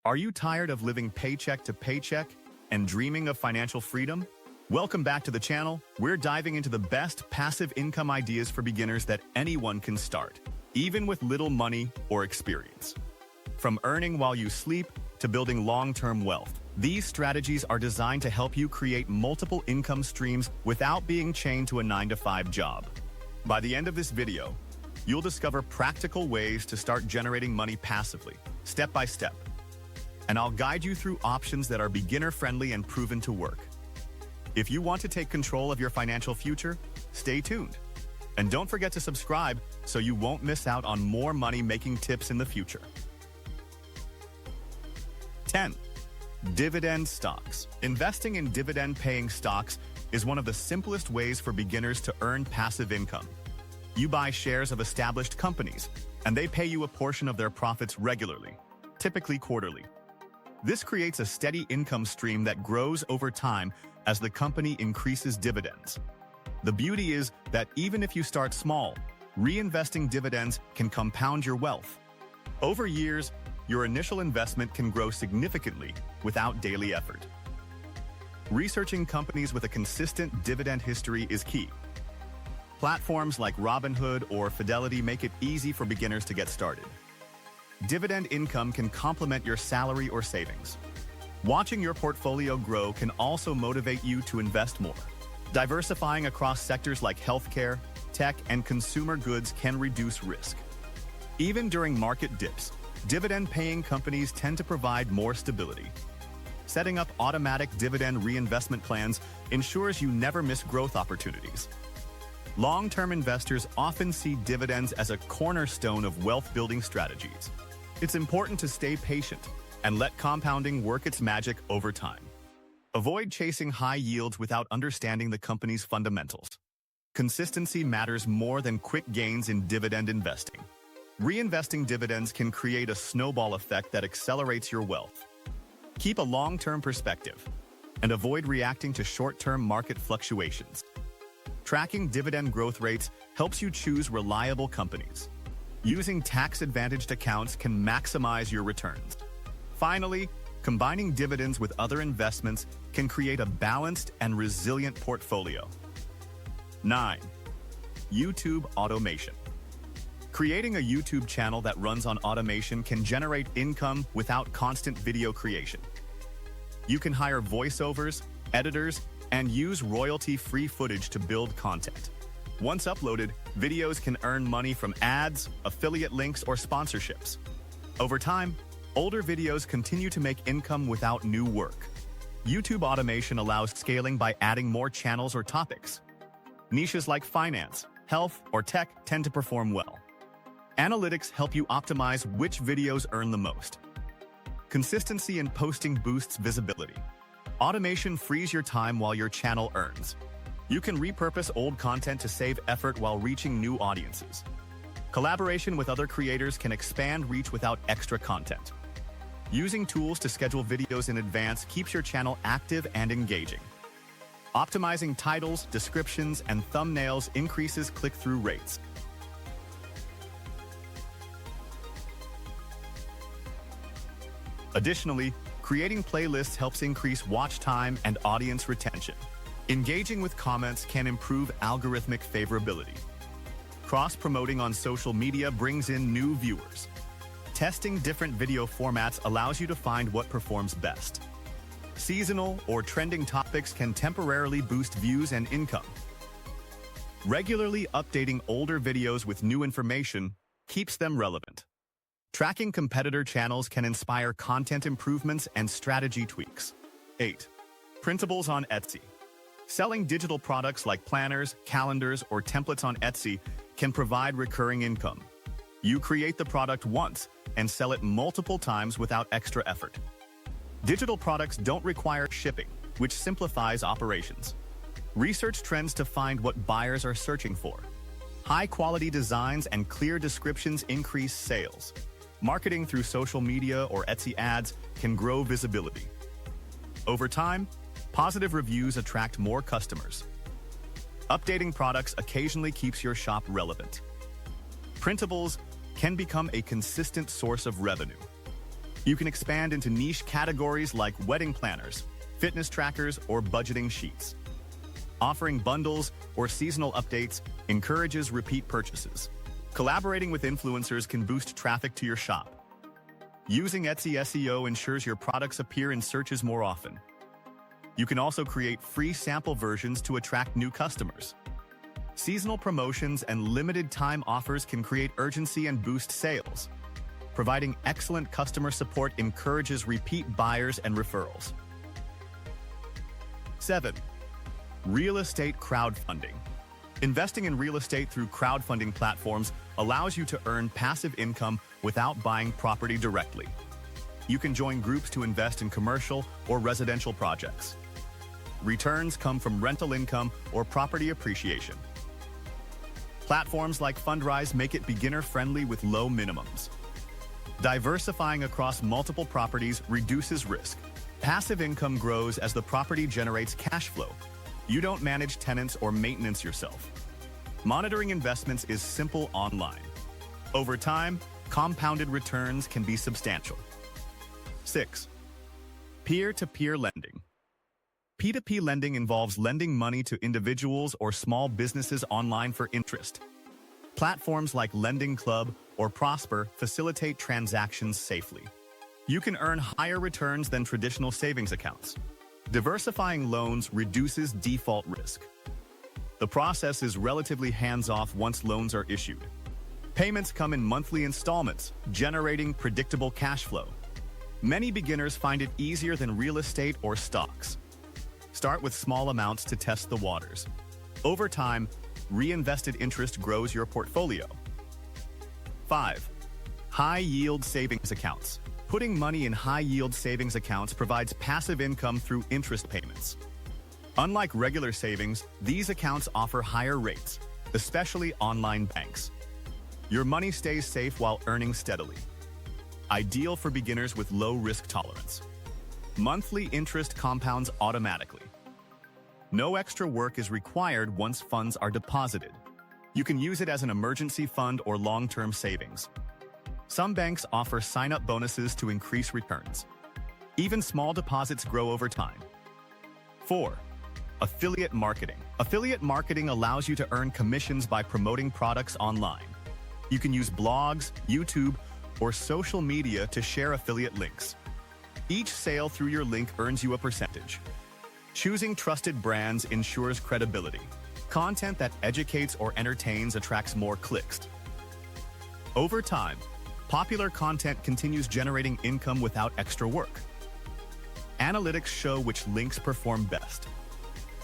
Are you tired of living paycheck to paycheck and dreaming of financial freedom? Welcome back to the channel. We're diving into the best passive income ideas for beginners that anyone can start, even with little money or experience. From earning while you sleep to building long-term wealth, these strategies are designed to help you create multiple income streams without being chained to a 9-to-5 job. By the end of this video, you'll discover practical ways to start generating money passively, step by step. And I'll guide you through options that are beginner-friendly and proven to work. If you want to take control of your financial future, stay tuned. And don't forget to subscribe so you won't miss out on more money-making tips in the future. 10. Dividend stocks. Investing in dividend-paying stocks is one of the simplest ways for beginners to earn passive income. You buy shares of established companies, and they pay you a portion of their profits regularly, typically quarterly. This creates a steady income stream that grows over time as the company increases dividends. The beauty is that even if you start small, reinvesting dividends can compound your wealth. Over years, your initial investment can grow significantly without daily effort. Researching companies with a consistent dividend history is key. Platforms like Robinhood or Fidelity make it easy for beginners to get started. Dividend income can complement your salary or savings. Watching your portfolio grow can also motivate you to invest more. Diversifying across sectors like healthcare, tech, and consumer goods can reduce risk. Even during market dips, dividend-paying companies tend to provide more stability. Setting up automatic dividend reinvestment plans ensures you never miss growth opportunities. Long-term investors often see dividends as a cornerstone of wealth-building strategies. It's important to stay patient and let compounding work its magic over time. Avoid chasing high yields without understanding the company's fundamentals. Consistency matters more than quick gains in dividend investing. Reinvesting dividends can create a snowball effect that accelerates your wealth. Keep a long-term perspective and avoid reacting to short-term market fluctuations. Tracking dividend growth rates helps you choose reliable companies. Using tax-advantaged accounts can maximize your returns. Finally, combining dividends with other investments can create a balanced and resilient portfolio. 9. YouTube automation. Creating a YouTube channel that runs on automation can generate income without constant video creation. You can hire voiceovers, editors, and use royalty-free footage to build content. Once uploaded, videos can earn money from ads, affiliate links, or sponsorships. Over time, older videos continue to make income without new work. YouTube automation allows scaling by adding more channels or topics. Niches like finance, health, or tech tend to perform well. Analytics help you optimize which videos earn the most. Consistency in posting boosts visibility. Automation frees your time while your channel earns. You can repurpose old content to save effort while reaching new audiences. Collaboration with other creators can expand reach without extra content. Using tools to schedule videos in advance keeps your channel active and engaging. Optimizing titles, descriptions, and thumbnails increases click-through rates. Additionally, creating playlists helps increase watch time and audience retention. Engaging with comments can improve algorithmic favorability. Cross-promoting on social media brings in new viewers. Testing different video formats allows you to find what performs best. Seasonal or trending topics can temporarily boost views and income. Regularly updating older videos with new information keeps them relevant. Tracking competitor channels can inspire content improvements and strategy tweaks. 8. Printables on Etsy. Selling digital products like planners, calendars, or templates on Etsy can provide recurring income. You create the product once and sell it multiple times without extra effort. Digital products don't require shipping, which simplifies operations. Research trends to find what buyers are searching for. High-quality designs and clear descriptions increase sales. Marketing through social media or Etsy ads can grow visibility. Over time, positive reviews attract more customers. Updating products occasionally keeps your shop relevant. Printables can become a consistent source of revenue. You can expand into niche categories like wedding planners, fitness trackers, or budgeting sheets. Offering bundles or seasonal updates encourages repeat purchases. Collaborating with influencers can boost traffic to your shop. Using Etsy SEO ensures your products appear in searches more often. You can also create free sample versions to attract new customers. Seasonal promotions and limited-time offers can create urgency and boost sales. Providing excellent customer support encourages repeat buyers and referrals. 7. Real estate crowdfunding. Investing in real estate through crowdfunding platforms allows you to earn passive income without buying property directly. You can join groups to invest in commercial or residential projects. Returns come from rental income or property appreciation. Platforms like Fundrise make it beginner-friendly with low minimums. Diversifying across multiple properties reduces risk. Passive income grows as the property generates cash flow. You don't manage tenants or maintenance yourself. Monitoring investments is simple online. Over time, compounded returns can be substantial. 6. Peer-to-peer lending. P2P lending involves lending money to individuals or small businesses online for interest. Platforms like Lending Club or Prosper facilitate transactions safely. You can earn higher returns than traditional savings accounts. Diversifying loans reduces default risk. The process is relatively hands-off once loans are issued. Payments come in monthly installments, generating predictable cash flow. Many beginners find it easier than real estate or stocks. Start with small amounts to test the waters. Over time, reinvested interest grows your portfolio. 5. High-yield savings accounts. Putting money in high-yield savings accounts provides passive income through interest payments. Unlike regular savings, these accounts offer higher rates, especially online banks. Your money stays safe while earning steadily. Ideal for beginners with low risk tolerance. Monthly interest compounds automatically. No extra work is required once funds are deposited. You can use it as an emergency fund or long-term savings. Some banks offer sign-up bonuses to increase returns. Even small deposits grow over time. 4. Affiliate marketing. Affiliate marketing allows you to earn commissions by promoting products online. You can use blogs, YouTube, or social media to share affiliate links. Each sale through your link earns you a percentage. Choosing trusted brands ensures credibility. Content that educates or entertains attracts more clicks. Over time, popular content continues generating income without extra work. Analytics show which links perform best.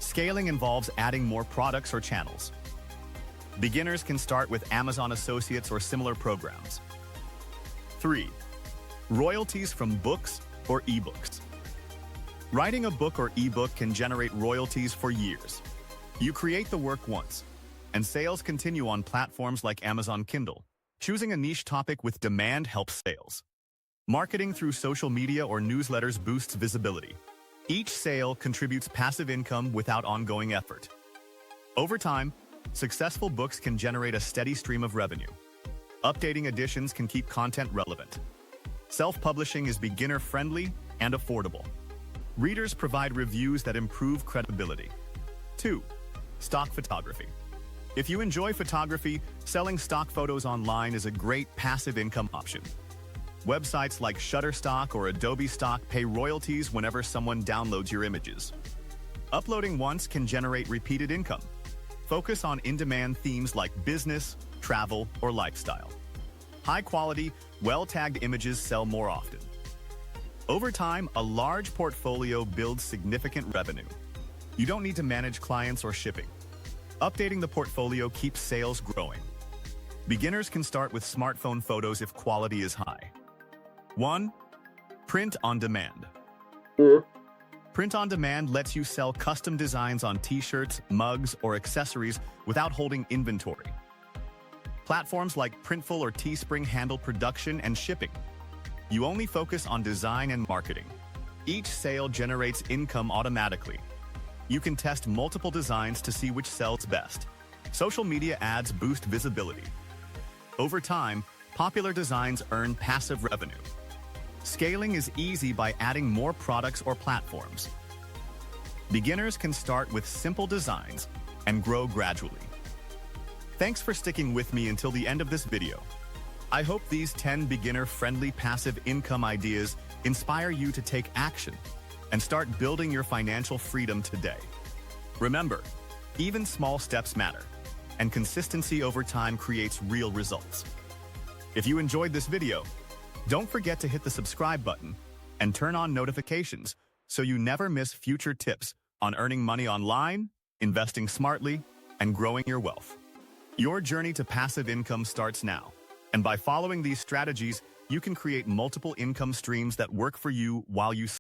Scaling involves adding more products or channels. Beginners can start with Amazon Associates or similar programs. 3. Royalties from books or ebooks. Writing a book or ebook can generate royalties for years. You create the work once, and sales continue on platforms like Amazon Kindle. Choosing a niche topic with demand helps sales. Marketing through social media or newsletters boosts visibility. Each sale contributes passive income without ongoing effort. Over time, successful books can generate a steady stream of revenue. Updating editions can keep content relevant. Self-publishing is beginner-friendly and affordable. Readers provide reviews that improve credibility. 2. Stock photography. If you enjoy photography, selling stock photos online is a great passive income option. Websites like Shutterstock or Adobe Stock pay royalties whenever someone downloads your images. Uploading once can generate repeated income. Focus on in-demand themes like business, travel, or lifestyle. High-quality, well-tagged images sell more often. Over time, a large portfolio builds significant revenue. You don't need to manage clients or shipping. Updating the portfolio keeps sales growing. Beginners can start with smartphone photos if quality is high. 1. Print on demand. Print on demand lets you sell custom designs on t-shirts, mugs, or accessories without holding inventory. Platforms like Printful or Teespring handle production and shipping. You only focus on design and marketing. Each sale generates income automatically. You can test multiple designs to see which sells best. Social media ads boost visibility. Over time, popular designs earn passive revenue. Scaling is easy by adding more products or platforms. Beginners can start with simple designs and grow gradually. Thanks for sticking with me until the end of this video. I hope these 10 beginner-friendly passive income ideas inspire you to take action and start building your financial freedom today. Remember, even small steps matter, and consistency over time creates real results. If you enjoyed this video, don't forget to hit the subscribe button and turn on notifications so you never miss future tips on earning money online, investing smartly, and growing your wealth. Your journey to passive income starts now, and by following these strategies, you can create multiple income streams that work for you while you